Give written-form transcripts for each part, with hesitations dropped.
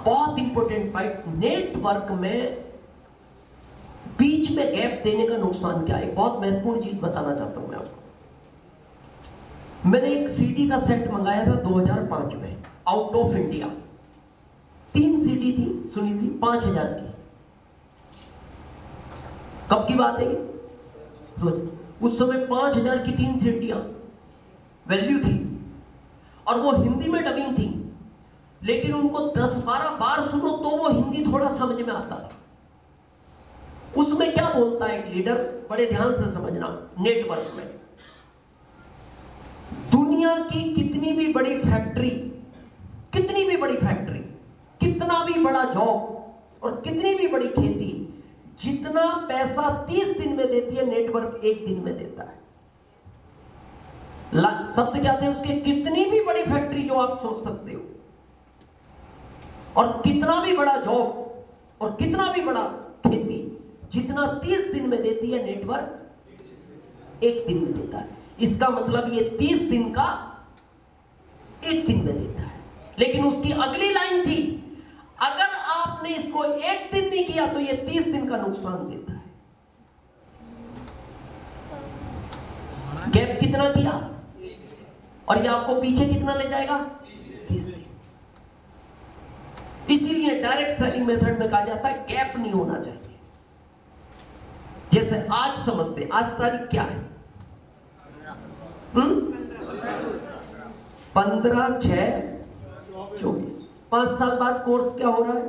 बहुत important point, network में बीच में गैप देने का नुकसान क्या है। एक बहुत महत्वपूर्ण चीज बताना चाहता हूं मैं आपको। मैंने एक सीडी का सेट मंगाया था 2005 में आउट ऑफ इंडिया। 3 सीडी थी, सुनी थी, 5000 की। कब की बात है ये? उस समय 5000 की 3 सीडियां वैल्यू थी, और वो हिंदी में डबिंग थी, लेकिन उनको 10-12 बार सुनो तो वो हिंदी थोड़ा समझ में आता था। उसमें क्या बोलता है एक लीडर, बड़े ध्यान से समझना। नेटवर्क में दुनिया की कितनी भी बड़ी फैक्ट्री, कितनी भी बड़ी फैक्ट्री, कितना भी बड़ा जॉब और कितनी भी बड़ी खेती, जितना पैसा 30 दिन में देती है, नेटवर्क 1 दिन में देता है। शब्द क्या थे उसके? कितनी भी बड़ी फैक्ट्री जो आप सोच सकते हो, और कितना भी बड़ा जॉब और कितना भी बड़ा खेती, जितना 30 दिन में देती है, नेटवर्क 1 दिन में देता है। इसका मतलब ये 30 दिन का 1 दिन में देता है। लेकिन उसकी अगली लाइन थी, अगर आपने इसको 1 दिन नहीं किया तो ये 30 दिन का नुकसान देता है। गैप कितना किया, और ये आपको पीछे कितना ले जाएगा? 30 दिन। इसीलिए डायरेक्ट सेलिंग मेथड में कहा जाता है गैप नहीं होना चाहिए। जैसे आज समझते, आज तारीख क्या है? 15/6/24। 5 साल बाद कोर्स क्या हो रहा है?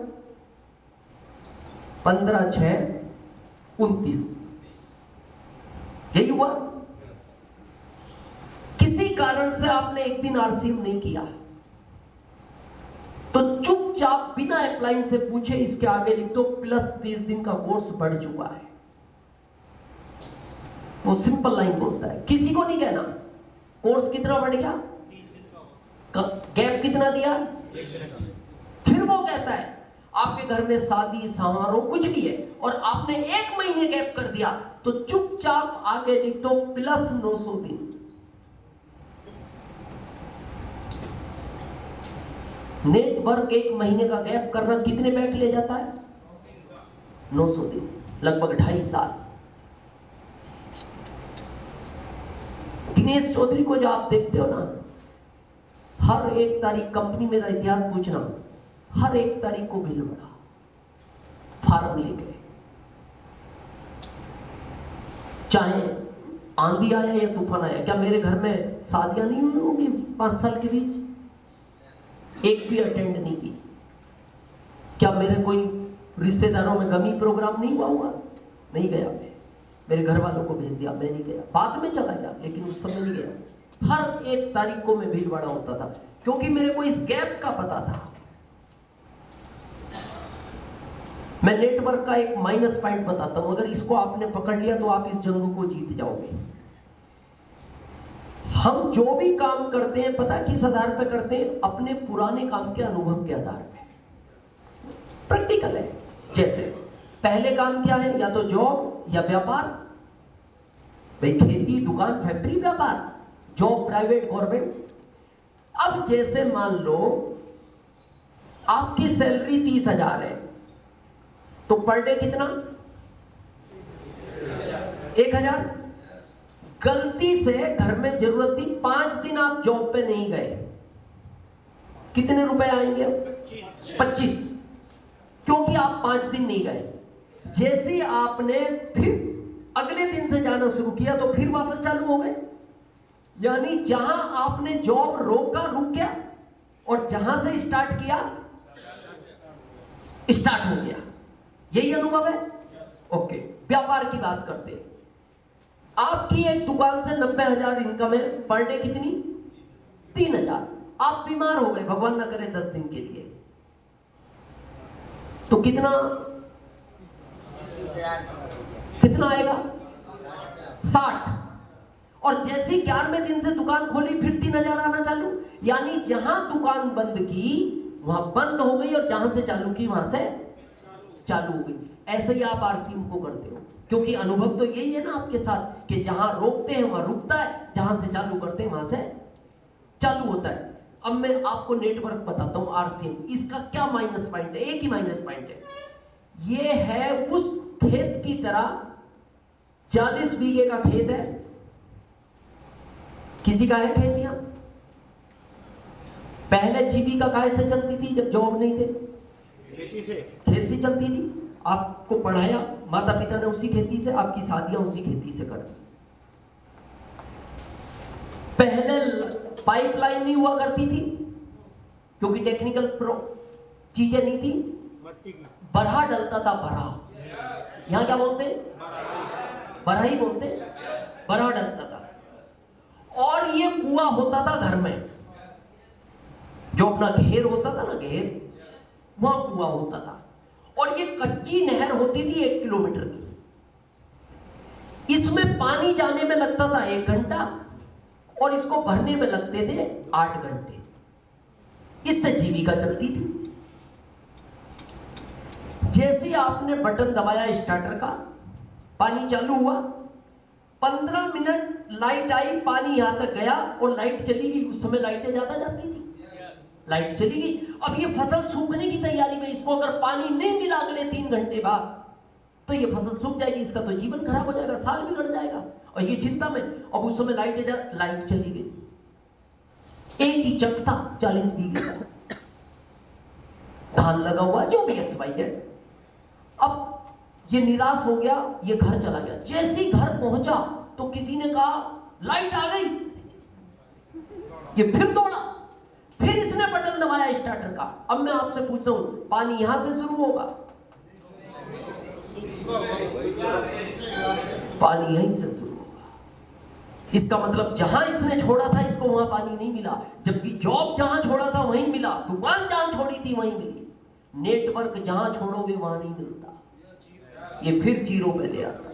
15/6/29। यही हुआ। किसी कारण से आपने 1 दिन आरसीएम नहीं किया, तो चुपचाप बिना अप्लाइंग से पूछे इसके आगे लिख दो +30 दिन का कोर्स बढ़ चुका है। वो सिंपल लाइन बोलता है, किसी को नहीं कहना कोर्स कितना बढ़ गया, गैप कितना दिया। फिर वो कहता है आपके घर में शादी समारोह कुछ भी है और आपने 1 महीने गैप कर दिया, तो चुपचाप आगे लिख दो +900 दिन। नेटवर्क 1 महीने का गैप करना कितने बैक ले जाता है? 900 दिन, लगभग 2.5 साल। दिनेश चौधरी को जो आप देखते हो ना, हर 1 तारीख, कंपनी मेरा इतिहास पूछना, हर 1 तारीख को बिल बढ़ा, फार्म ले गए, चाहे आंधी आया या तूफान आया। क्या मेरे घर में शादियां नहीं हुई होंगी 5 साल के बीच? एक भी अटेंड नहीं की। क्या मेरे कोई रिश्तेदारों में गमी प्रोग्राम नहीं हुआ होगा? नहीं गया मैं, मेरे घर वालों को भेज दिया, मैं नहीं गया। बाद में चला गया, लेकिन उस समय नहीं गया। हर 1 तारीख को मैं भीड़ बड़ा होता था, क्योंकि मेरे को इस गैप का पता था। मैं नेटवर्क का एक माइनस पॉइंट बताता हूं, अगर इसको आपने पकड़ लिया तो आप इस जंग को जीत जाओगे। हम जो भी काम करते हैं, पता किस आधार पर करते हैं? अपने पुराने काम के अनुभव के आधार पे। प्रैक्टिकल है। जैसे पहले काम क्या है? या तो जॉब या व्यापार, भाई खेती, दुकान, फैक्ट्री, व्यापार, जॉब, प्राइवेट, गवर्नमेंट। अब जैसे मान लो आपकी सैलरी 30,000 है, तो पर डे कितना? 1,000। गलती से घर में जरूरत थी, 5 दिन आप जॉब पे नहीं गए, कितने रुपए आएंगे? 25, क्योंकि आप 5 दिन नहीं गए। जैसे ही आपने फिर अगले दिन से जाना शुरू किया, तो फिर वापस चालू हो गए। यानी जहां आपने जॉब रोका, रुक गया, और जहां से स्टार्ट किया, स्टार्ट हो गया। यही अनुभव है। ओके, व्यापार की बात करते हैं। आपकी एक दुकान से 90,000 इनकम है, पर डे कितनी? 3,000। आप बीमार हो गए, भगवान ना करे 10 दिन के लिए, तो कितना आएगा? 60। और जैसे 11वें दिन से दुकान खोली, फिर 3,000 आना चालू। यानी जहां दुकान बंद की वहां बंद हो गई, और जहां से चालू की वहां से चालू हो गई। ऐसे ही आप आरसीएम को करते हो, क्योंकि अनुभव तो यही है ना आपके साथ, कि जहां रोकते हैं वहां रुकता है, जहां से चालू करते हैं वहां से चालू होता है। अब मैं आपको नेटवर्क बताता हूं आरसीएम, इसका क्या माइनस पॉइंट है, एक ही माइनस पॉइंट है। ये है उस खेत की तरह, 40 बीघे का खेत है, किसी का है खेत यहां? पहले जीविका काय से चलती थी जब जॉब नहीं थे? खेती से, खेत से चलती थी। आपको पढ़ाया माता पिता ने उसी खेती से, आपकी शादियां उसी खेती से कर। पहले पाइपलाइन नहीं हुआ करती थी क्योंकि टेक्निकल चीजें नहीं थी, बरहा डलता था, बरहा, यहां क्या बोलते हैं? बरहा ही बोलते, बरहा डलता था। और ये कुआं होता था घर में, जो अपना घेर होता था ना, घेर, वहां कुआं होता था। और ये कच्ची नहर होती थी 1 किलोमीटर की। इसमें पानी जाने में लगता था 1 घंटा और इसको भरने में लगते थे 8 घंटे। इससे जीविका चलती थी। जैसे आपने बटन दबाया स्टार्टर का, पानी चालू हुआ, 15 मिनट लाइट आई, पानी यहां तक गया और लाइट चली गई। उस समय लाइटें ज्यादा जाती थी, लाइट चली गई। अब ये फसल सूखने की तैयारी में, इसको अगर पानी नहीं मिला अगले 3 घंटे बाद तो ये फसल सूख जाएगी, इसका तो जीवन खराब हो जाएगा, साल बिगड़ जाएगा। और ये चिंता में, अब उस समय लाइट चली गई। एक ही चक था 40 बीघे का, धान लगा हुआ, जो भी XYZ। अब ये निराश हो गया, ये घर चला गया। जैसे ही घर पहुंचा तो किसी ने कहा लाइट आ गई। ये फिर दौड़ा, फिर इसने बटन दबाया स्टार्टर का। अब मैं आपसे पूछता हूं, पानी यहां से शुरू होगा? पानी यहीं से शुरू होगा। इसका मतलब जहां इसने छोड़ा था इसको वहां पानी नहीं मिला, जबकि जॉब जहां छोड़ा था वहीं मिला, दुकान जहां छोड़ी थी वहीं मिली। नेटवर्क जहां छोड़ोगे वहां नहीं मिलता, ये फिर जीरो पे ले आता।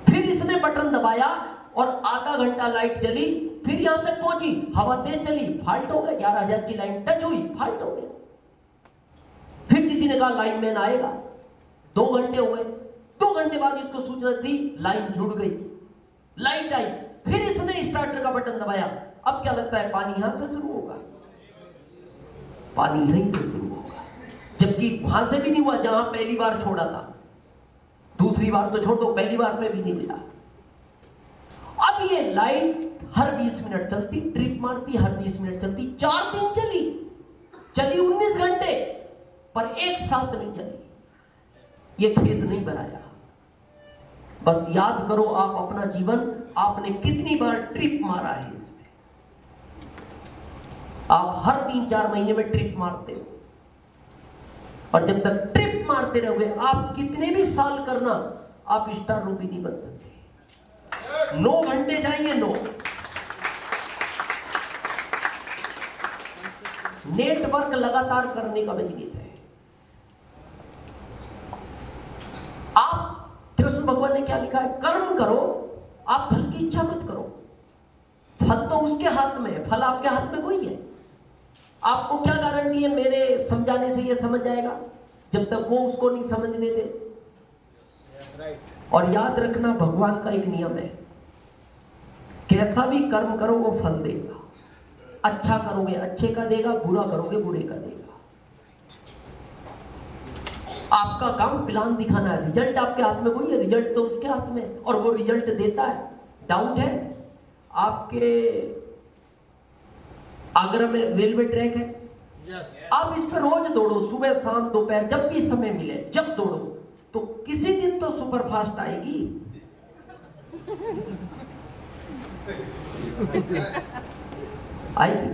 फिर इसने बटन दबाया और आधा घंटा लाइट चली, फिर यहां तक पहुंची, हवा तेज चली, फाल्ट हो गया, 11,000 की लाइन टच हुई, फाल्ट हो गया। फिर किसी ने कहा लाइनमैन आएगा, 2 घंटे हो गए, 2 घंटे बाद इसको सूचना थी लाइन जुड़ गई, लाइट आई, फिर इसने स्टार्टर का बटन दबाया। अब क्या लगता है, पानी यहां से शुरू होगा? पानी यहीं से शुरू होगा, जबकि वहां से भी नहीं हुआ जहां पहली बार छोड़ा था। दूसरी बार तो छोड़ दो, पहली बार पे भी नहीं मिला। अब ये लाइट हर 20 मिनट चलती, ट्रिप मारती, हर 20 मिनट चलती, 4 दिन चली 19 घंटे, पर एक साथ नहीं चली। ये खेत नहीं बनाया। बस याद करो आप अपना जीवन, आपने कितनी बार ट्रिप मारा है इसमें। आप हर 3-4 महीने में ट्रिप मारते हो, और जब तक ट्रिप मारते रहोगे, आप कितने भी साल करना, आप स्टार रूबी नहीं बन सकते। 9 घंटे जाइए, 9। नेटवर्क लगातार करने का बिजनेस है। आप, कृष्ण भगवान ने क्या लिखा है, कर्म करो, आप फल की इच्छा मत करो। फल तो उसके हाथ में है, फल आपके हाथ में कोई है। आपको क्या गारंटी है मेरे समझाने से ये समझ जाएगा, जब तक वो उसको नहीं समझने दे। और याद रखना, भगवान का एक नियम है, कैसा भी कर्म करो वो फल देगा। अच्छा करोगे अच्छे का देगा, बुरा करोगे बुरे का देगा। आपका काम प्लान दिखाना है, रिजल्ट आपके हाथ में कोई है, रिजल्ट तो उसके हाथ में, और वो रिजल्ट देता है। डाउट है? आपके आगरा में रेलवे ट्रैक है, आप इस पर रोज दौड़ो, सुबह शाम दोपहर जब भी समय मिले, जब दौड़ो, तो किसी दिन तो सुपरफास्ट आएगी। आएगी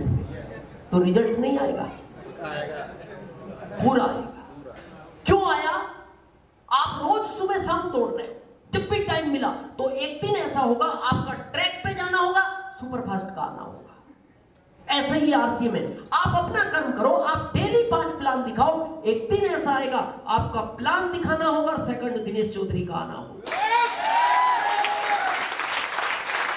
तो रिजल्ट नहीं आएगा, पूरा आएगा। क्यों आया? आप रोज सुबह शाम दौड़ रहे हो, जब भी टाइम मिला, तो एक दिन ऐसा होगा आपका ट्रैक पे जाना होगा, सुपरफास्ट का आना होगा। ऐसे ही आरसीएम है, आप अपना कर्म करो, आप डेली 5 प्लान दिखाओ, एक दिन ऐसा आएगा आपका प्लान दिखाना होगा और सेकंड दिनेश चौधरी का आना होगा।